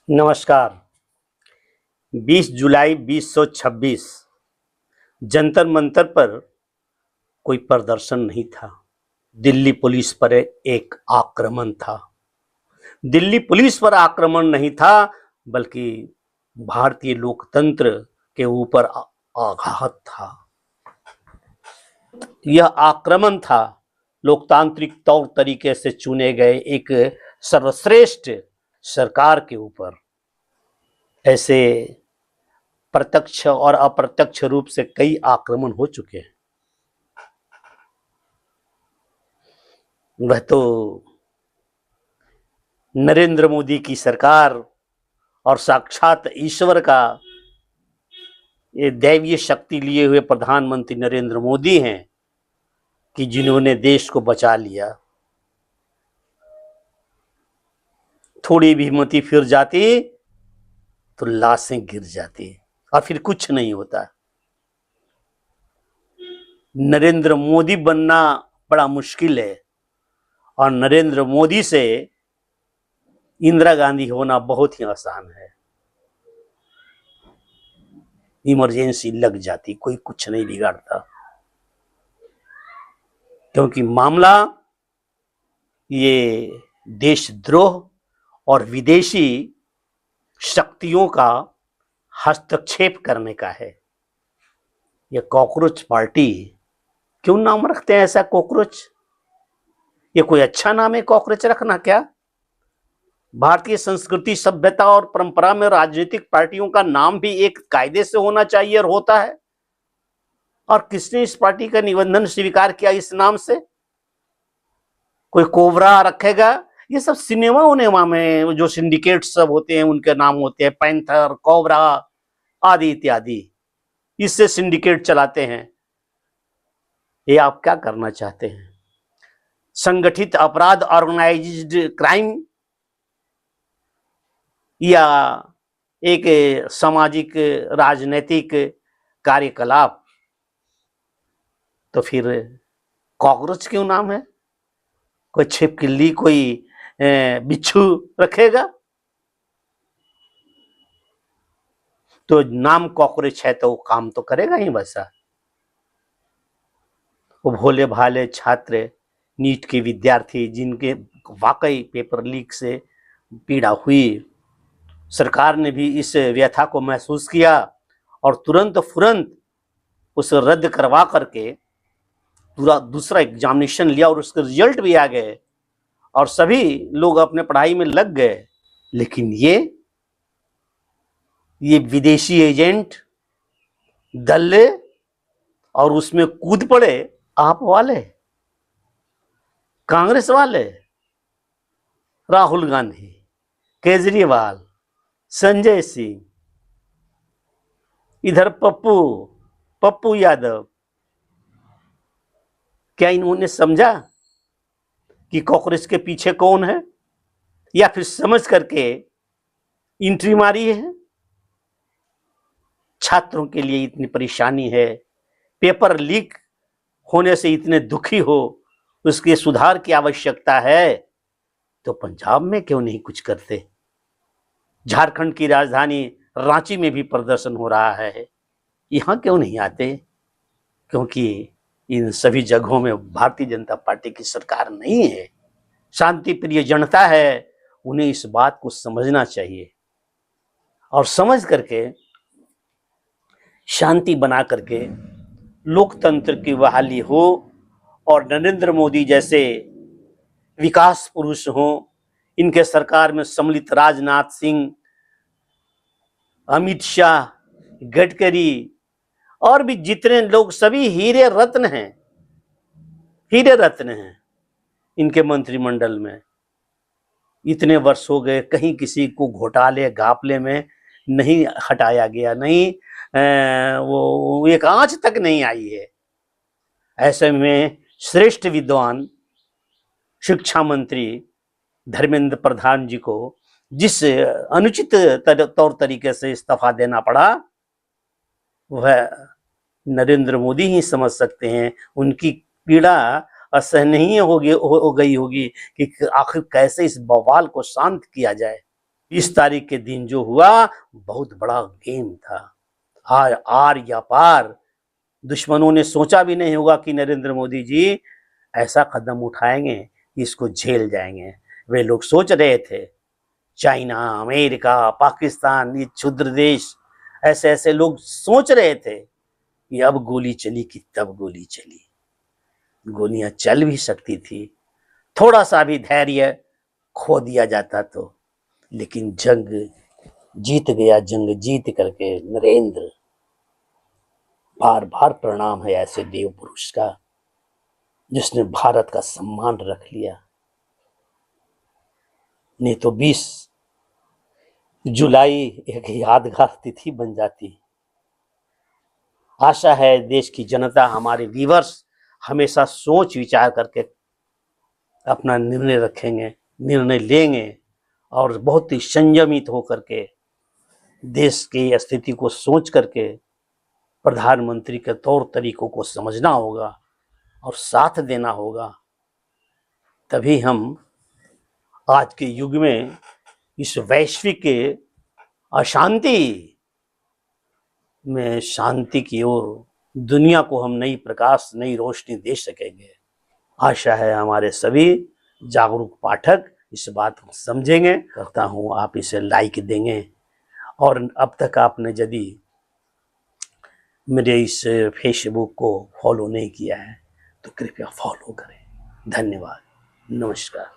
नमस्कार। 20 जुलाई 2026 जंतर मंतर पर कोई प्रदर्शन नहीं था। दिल्ली पुलिस पर एक आक्रमण था। दिल्ली पुलिस पर आक्रमण नहीं था, बल्कि भारतीय लोकतंत्र के ऊपर आघात था। यह आक्रमण था लोकतांत्रिक तौर तरीके से चुने गए एक सर्वश्रेष्ठ सरकार के ऊपर। ऐसे प्रत्यक्ष और अप्रत्यक्ष रूप से कई आक्रमण हो चुके हैं। वह तो नरेंद्र मोदी की सरकार और साक्षात ईश्वर का ये दैवीय शक्ति लिए हुए प्रधानमंत्री नरेंद्र मोदी हैं कि जिन्होंने देश को बचा लिया। थोड़ी भी हिम्मती फिर जाती तो लाशें गिर जाती और फिर कुछ नहीं होता। नरेंद्र मोदी बनना बड़ा मुश्किल है और नरेंद्र मोदी से इंदिरा गांधी होना बहुत ही आसान है। इमरजेंसी लग जाती, कोई कुछ नहीं बिगाड़ता, क्योंकि मामला ये देशद्रोह और विदेशी शक्तियों का हस्तक्षेप करने का है। ये कॉकरोच पार्टी, क्यों नाम रखते हैं ऐसा कॉकरोच? ये कोई अच्छा नाम है कॉकरोच रखना क्या? भारतीय संस्कृति, सभ्यता और परंपरा में राजनीतिक पार्टियों का नाम भी एक कायदे से होना चाहिए और होता है। और किसने इस पार्टी का निबंधन स्वीकार किया इस नाम से? कोई कोबरा रखेगा? ये सब सिनेमा में जो सिंडिकेट सब होते हैं उनके नाम होते हैं, पैंथर, कोबरा आदि इत्यादि। इससे सिंडिकेट चलाते हैं। ये आप क्या करना चाहते हैं? संगठित अपराध, ऑर्गेनाइज्ड क्राइम, या एक सामाजिक राजनीतिक कार्यकलाप? तो फिर कॉकरोच क्यों नाम है? कोई छिपकली, कोई बिच्छू रखेगा? तो नाम कॉकरोच है तो काम तो करेगा ही वैसा। वो भोले भाले छात्र, नीट के विद्यार्थी जिनके वाकई पेपर लीक से पीड़ा हुई, सरकार ने भी इस व्यथा को महसूस किया और तुरंत फुरंत उसे रद्द करवा करके पूरा दूसरा एग्जामिनेशन लिया और उसके रिजल्ट भी आ गए और सभी लोग अपने पढ़ाई में लग गए। लेकिन ये विदेशी एजेंट दल्ले और उसमें कूद पड़े आप वाले, कांग्रेस वाले, राहुल गांधी, केजरीवाल, संजय सिंह, इधर पप्पू यादव। क्या इन्होंने समझा कि कॉकरोच के पीछे कौन है, या फिर समझ करके एंट्री मारी है? छात्रों के लिए इतनी परेशानी है, पेपर लीक होने से इतने दुखी हो, उसके सुधार की आवश्यकता है, तो पंजाब में क्यों नहीं कुछ करते? झारखंड की राजधानी रांची में भी प्रदर्शन हो रहा है, यहां क्यों नहीं आते? क्योंकि इन सभी जगहों में भारतीय जनता पार्टी की सरकार नहीं है, शांति प्रिय जनता है। उन्हें इस बात को समझना चाहिए और समझ करके शांति बना करके लोकतंत्र की बहाली हो और नरेंद्र मोदी जैसे विकास पुरुष हो, इनके सरकार में सम्मिलित राजनाथ सिंह, अमित शाह, गडकरी और भी जितने लोग, सभी हीरे रत्न हैं इनके मंत्रिमंडल में। इतने वर्ष हो गए, कहीं किसी को घोटाले घापले में नहीं हटाया गया, नहीं वो एक आंच तक नहीं आई है। ऐसे में श्रेष्ठ विद्वान शिक्षा मंत्री धर्मेंद्र प्रधान जी को जिस अनुचित तौर तरीके से इस्तीफा देना पड़ा, वह नरेंद्र मोदी ही समझ सकते हैं। उनकी पीड़ा असहनीय हो गई होगी कि आखिर कैसे इस बवाल को शांत किया जाए। 20 तारीख के दिन जो हुआ बहुत बड़ा गेम था। आर या पार। दुश्मनों ने सोचा भी नहीं होगा कि नरेंद्र मोदी जी ऐसा कदम उठाएंगे, इसको झेल जाएंगे। वे लोग सोच रहे थे चाइना, अमेरिका, पाकिस्तान, ये क्षुद्र देश, ऐसे ऐसे लोग सोच रहे थे कि अब गोली चली कि तब गोली चली। गोलियां चल भी सकती थी, थोड़ा सा भी धैर्य खो दिया जाता तो। लेकिन जंग जीत गया, जंग जीत करके नरेंद्र, बार बार प्रणाम है ऐसे देव पुरुष का जिसने भारत का सम्मान रख लिया। नहीं तो 20 जुलाई एक यादगार तिथि बन जाती। आशा है देश की जनता, हमारे व्यूअर्स हमेशा सोच विचार करके अपना निर्णय रखेंगे, निर्णय लेंगे और बहुत ही संयमित होकर के देश की स्थिति को सोच करके प्रधानमंत्री के तौर तरीकों को समझना होगा और साथ देना होगा। तभी हम आज के युग में इस वैश्विक अशांति में शांति की ओर दुनिया को हम नई प्रकाश, नई रोशनी दे सकेंगे। आशा है हमारे सभी जागरूक पाठक इस बात को समझेंगे। करता हूँ आप इसे लाइक देंगे और अब तक आपने यदि मेरे इस फेसबुक को फॉलो नहीं किया है तो कृपया फॉलो करें। धन्यवाद, नमस्कार।